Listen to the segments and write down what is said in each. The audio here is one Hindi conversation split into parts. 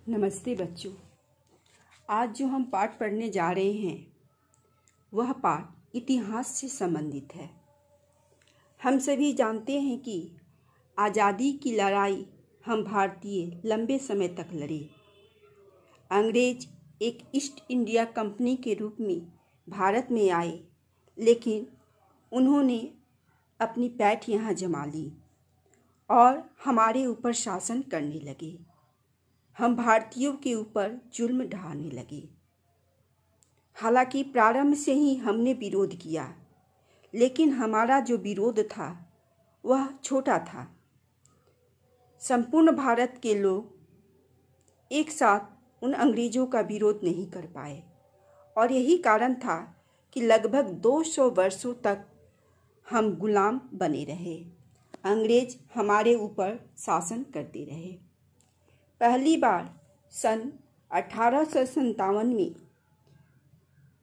नमस्ते बच्चों। आज जो हम पाठ पढ़ने जा रहे हैं वह पाठ इतिहास से संबंधित है। हम सभी जानते हैं कि आज़ादी की लड़ाई हम भारतीय लंबे समय तक लड़े। अंग्रेज एक ईस्ट इंडिया कंपनी के रूप में भारत में आए, लेकिन उन्होंने अपनी पैठ यहाँ जमा ली और हमारे ऊपर शासन करने लगे। हम भारतीयों के ऊपर जुल्म ढाने लगे। हालांकि प्रारंभ से ही हमने विरोध किया, लेकिन हमारा जो विरोध था वह छोटा था। संपूर्ण भारत के लोग एक साथ उन अंग्रेजों का विरोध नहीं कर पाए और यही कारण था कि लगभग 200 वर्षों तक हम गुलाम बने रहे। अंग्रेज हमारे ऊपर शासन करते रहे। पहली बार सन 1857 में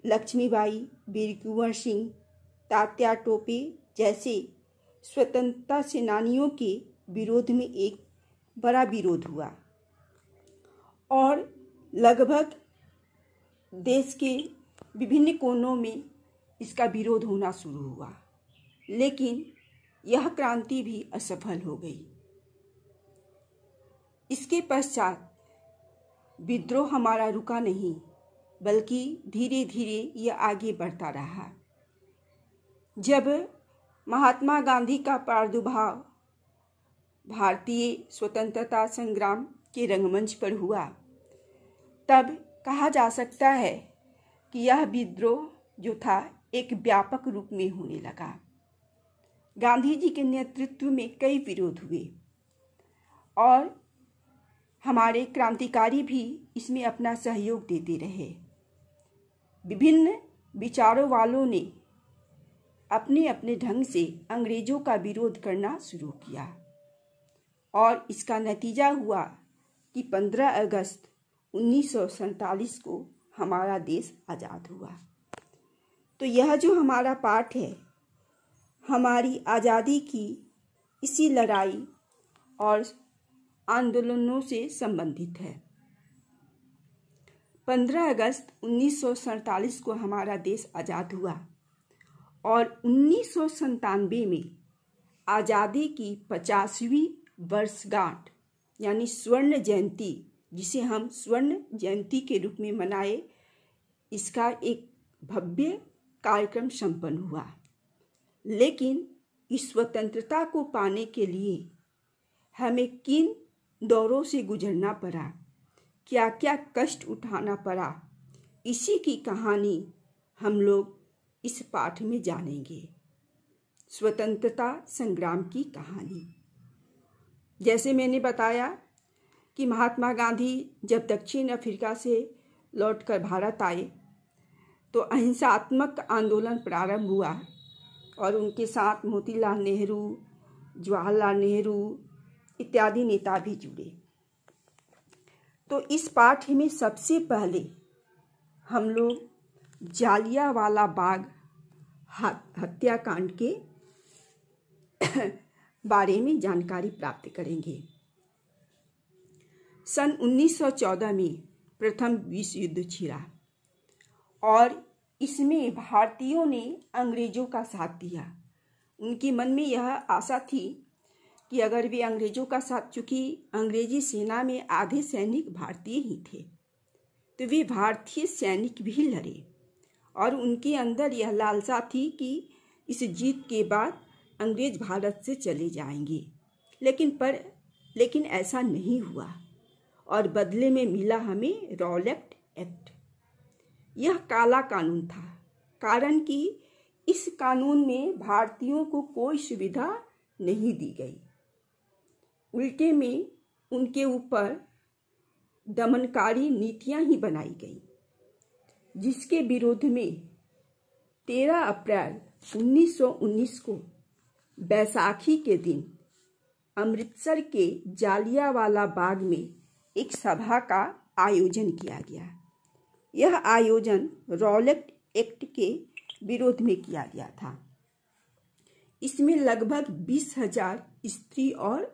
लक्ष्मीबाई, वीर कुंवर सिंह, तात्या टोपे जैसे स्वतंत्रता सेनानियों के विरोध में एक बड़ा विरोध हुआ और लगभग देश के विभिन्न कोनों में इसका विरोध होना शुरू हुआ, लेकिन यह क्रांति भी असफल हो गई। इसके पश्चात विद्रोह हमारा रुका नहीं, बल्कि धीरे धीरे यह आगे बढ़ता रहा। जब महात्मा गांधी का प्रादुर्भाव भारतीय स्वतंत्रता संग्राम के रंगमंच पर हुआ, तब कहा जा सकता है कि यह विद्रोह जो था एक व्यापक रूप में होने लगा। गांधी जी के नेतृत्व में कई विरोध हुए और हमारे क्रांतिकारी भी इसमें अपना सहयोग देते रहे। विभिन्न विचारों वालों ने अपने अपने ढंग से अंग्रेजों का विरोध करना शुरू किया और इसका नतीजा हुआ कि 15 अगस्त 1947 को हमारा देश आज़ाद हुआ। तो यह जो हमारा पाठ है हमारी आज़ादी की इसी लड़ाई और आंदोलनों से संबंधित है। 15 अगस्त 1947 को हमारा देश आज़ाद हुआ और 1997 में आज़ादी की 50वीं वर्षगांठ यानी स्वर्ण जयंती, जिसे हम स्वर्ण जयंती के रूप में मनाए, इसका एक भव्य कार्यक्रम संपन्न हुआ। लेकिन इस स्वतंत्रता को पाने के लिए हमें किन दौरों से गुजरना पड़ा, क्या क्या कष्ट उठाना पड़ा, इसी की कहानी हम लोग इस पाठ में जानेंगे। स्वतंत्रता संग्राम की कहानी। जैसे मैंने बताया कि महात्मा गांधी जब दक्षिण अफ्रीका से लौटकर भारत आए तो अहिंसात्मक आंदोलन प्रारंभ हुआ और उनके साथ मोतीलाल नेहरू, जवाहरलाल नेहरू इत्यादि नेता भी जुड़े। तो इस पाठ में सबसे पहले हम लोग जालियांवाला बाग हत्याकांड के बारे में जानकारी प्राप्त करेंगे। सन 1914 में प्रथम विश्व युद्ध छिड़ा और इसमें भारतीयों ने अंग्रेजों का साथ दिया। उनके मन में यह आशा थी कि अगर वे अंग्रेजों का साथ, चूंकि अंग्रेजी सेना में आधे सैनिक भारतीय ही थे, तो वे भारतीय सैनिक भी लड़े और उनके अंदर यह लालसा थी कि इस जीत के बाद अंग्रेज भारत से चले जाएंगे। लेकिन ऐसा नहीं हुआ और बदले में मिला हमें रॉलेट एक्ट। यह काला कानून था, कारण कि इस कानून में भारतीयों को कोई सुविधा नहीं दी गई। उल्टे में उनके ऊपर दमनकारी नीतियां ही बनाई गई, जिसके विरोध में 13 अप्रैल 1919 को बैसाखी के दिन अमृतसर के जालियांवाला बाग में एक सभा का आयोजन किया गया। यह आयोजन रॉलेट एक्ट के विरोध में किया गया था। इसमें लगभग 20,000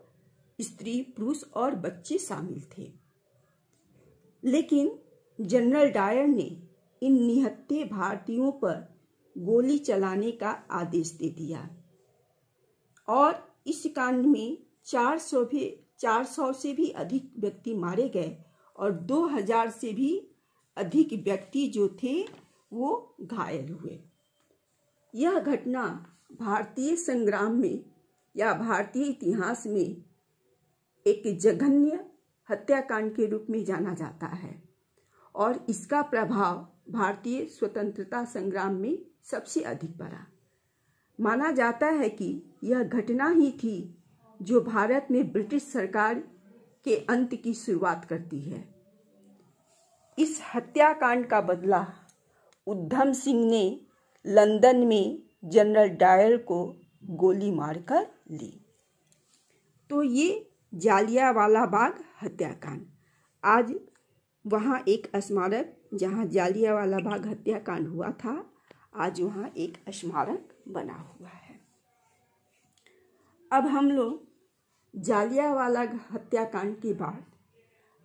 स्त्री, पुरुष और बच्चे शामिल थे। लेकिन जनरल डायर ने इन निहत्थे भारतीयों पर गोली चलाने का आदेश दे दिया और इस कांड में 400 से भी अधिक व्यक्ति मारे गए और 2000 से भी अधिक व्यक्ति जो थे वो घायल हुए। यह घटना भारतीय संग्राम में या भारतीय इतिहास में एक जघन्य हत्याकांड के रूप में जाना जाता है और इसका प्रभाव भारतीय स्वतंत्रता संग्राम में सबसे अधिक पड़ा। माना जाता है कि यह घटना ही थी जो भारत में ब्रिटिश सरकार के अंत की शुरुआत करती है। इस हत्याकांड का बदला उधम सिंह ने लंदन में जनरल डायर को गोली मारकर ली। तो ये जालियांवाला बाग हत्याकांड, आज वहाँ एक स्मारक जहाँ जालियांवाला बाग हत्याकांड हुआ था, आज वहाँ एक स्मारक बना हुआ है। अब हम लोग जालियांवाला हत्याकांड के बाद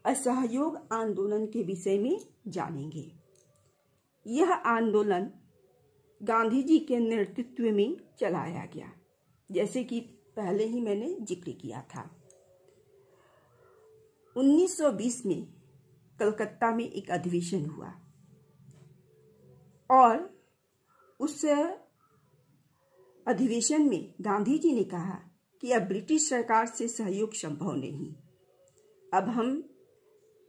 असहयोग आंदोलन के विषय में जानेंगे। यह आंदोलन गांधी जी के नेतृत्व में चलाया गया, जैसे कि पहले ही मैंने जिक्र किया था। 1920 में कलकत्ता में एक अधिवेशन हुआ और उस अधिवेशन में गांधी जी ने कहा कि अब ब्रिटिश सरकार से सहयोग संभव नहीं, अब हम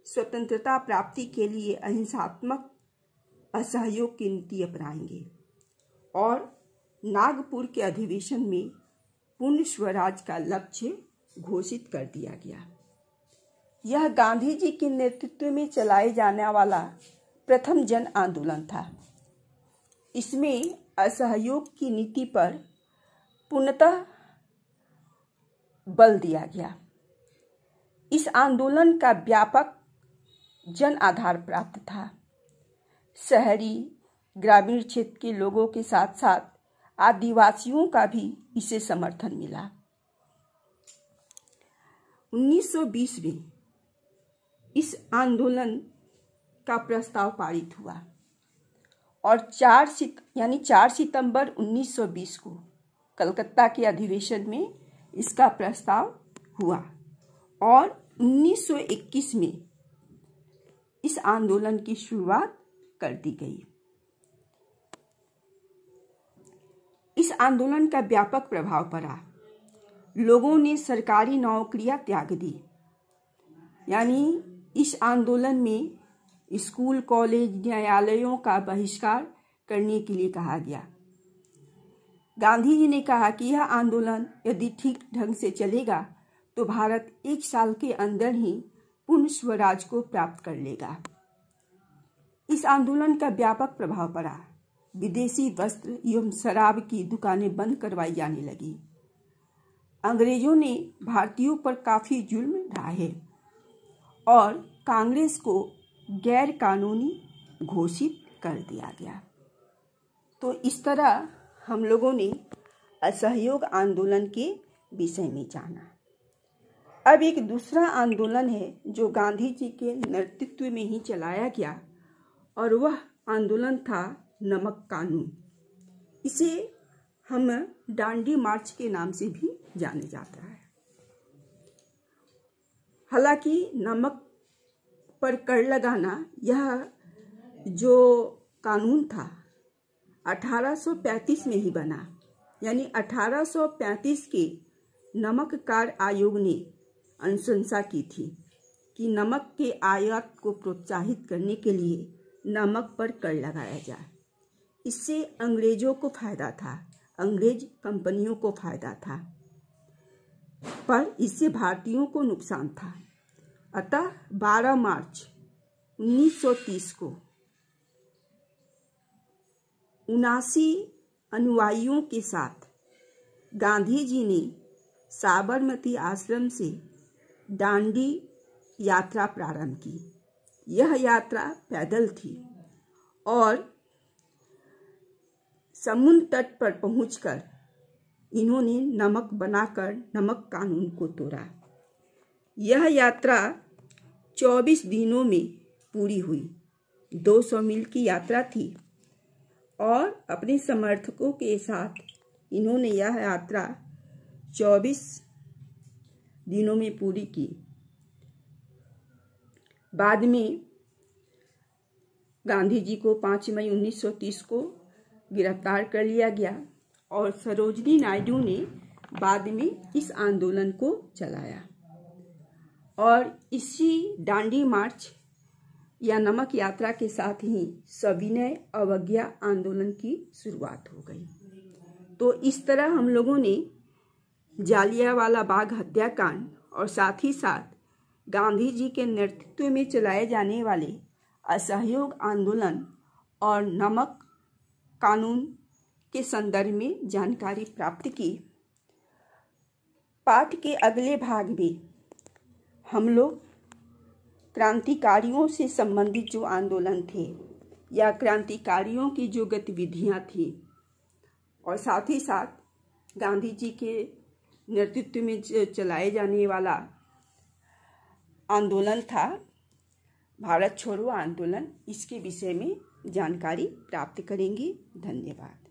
स्वतंत्रता प्राप्ति के लिए अहिंसात्मक असहयोग की नीति अपनाएंगे और नागपुर के अधिवेशन में पूर्ण स्वराज का लक्ष्य घोषित कर दिया गया। यह गांधी जी के नेतृत्व में चलाए जाने वाला प्रथम जन आंदोलन था। इसमें असहयोग की नीति पर पूर्णतः बल दिया गया। इस आंदोलन का व्यापक जन आधार प्राप्त था। शहरी ग्रामीण क्षेत्र के लोगों के साथ साथ आदिवासियों का भी इसे समर्थन मिला। 1920 में इस आंदोलन का प्रस्ताव पारित हुआ और 4 सितंबर 1920 को कलकत्ता के अधिवेशन में इसका प्रस्ताव हुआ और 1921 में इस आंदोलन की शुरुआत कर दी गई। इस आंदोलन का व्यापक प्रभाव पड़ा। लोगों ने सरकारी नौकरियां त्याग दी, यानी इस आंदोलन में स्कूल, कॉलेज, न्यायालयों का बहिष्कार करने के लिए कहा गया। गांधी जी ने कहा कि यह आंदोलन यदि ठीक ढंग से चलेगा तो भारत 1 साल के अंदर ही पूर्ण स्वराज को प्राप्त कर लेगा। इस आंदोलन का व्यापक प्रभाव पड़ा। विदेशी वस्त्र एवं शराब की दुकानें बंद करवाई जाने लगी। अंग्रेजों ने भारतीयों पर काफी जुल्म ढाए और कांग्रेस को गैर कानूनी घोषित कर दिया गया। तो इस तरह हम लोगों ने असहयोग आंदोलन के विषय में जाना। अब एक दूसरा आंदोलन है जो गांधी जी के नेतृत्व में ही चलाया गया और वह आंदोलन था नमक कानून। इसे हम डांडी मार्च के नाम से भी जाने जाता है। हालांकि नमक पर कर लगाना यह जो कानून था 1835 में ही बना, यानी 1835 के नमक कार्य आयोग ने अनुशंसा की थी कि नमक के आयात को प्रोत्साहित करने के लिए नमक पर कर लगाया जाए। इससे अंग्रेजों को फायदा था, अंग्रेज कंपनियों को फायदा था, पर इससे भारतीयों को नुकसान था। अतः 12 मार्च 1930 को 79 अनुयायियों के साथ गांधी जी ने साबरमती आश्रम से डांडी यात्रा प्रारंभ की। यह यात्रा पैदल थी और समुद्र तट पर पहुंचकर इन्होंने नमक बनाकर नमक कानून को तोड़ा। यह यात्रा 24 दिनों में पूरी हुई। 200 मील की यात्रा थी और अपने समर्थकों के साथ इन्होंने यह यात्रा 24 दिनों में पूरी की। बाद में गांधी जी को 5 मई 1930 को गिरफ्तार कर लिया गया और सरोजिनी नायडू ने बाद में इस आंदोलन को चलाया और इसी दांडी मार्च या नमक यात्रा के साथ ही सविनय अवज्ञा आंदोलन की शुरुआत हो गई। तो इस तरह हम लोगों ने जालियांवाला बाग हत्याकांड और साथ ही साथ गांधी जी के नेतृत्व में चलाए जाने वाले असहयोग आंदोलन और नमक कानून के संदर्भ में जानकारी प्राप्त की। पाठ के अगले भाग में हम लोग क्रांतिकारियों से संबंधित जो आंदोलन थे या क्रांतिकारियों की जो गतिविधियां थी और साथ ही साथ गांधी जी के नेतृत्व में चलाए जाने वाला आंदोलन था भारत छोड़ो आंदोलन, इसके विषय में जानकारी प्राप्त करेंगे। धन्यवाद।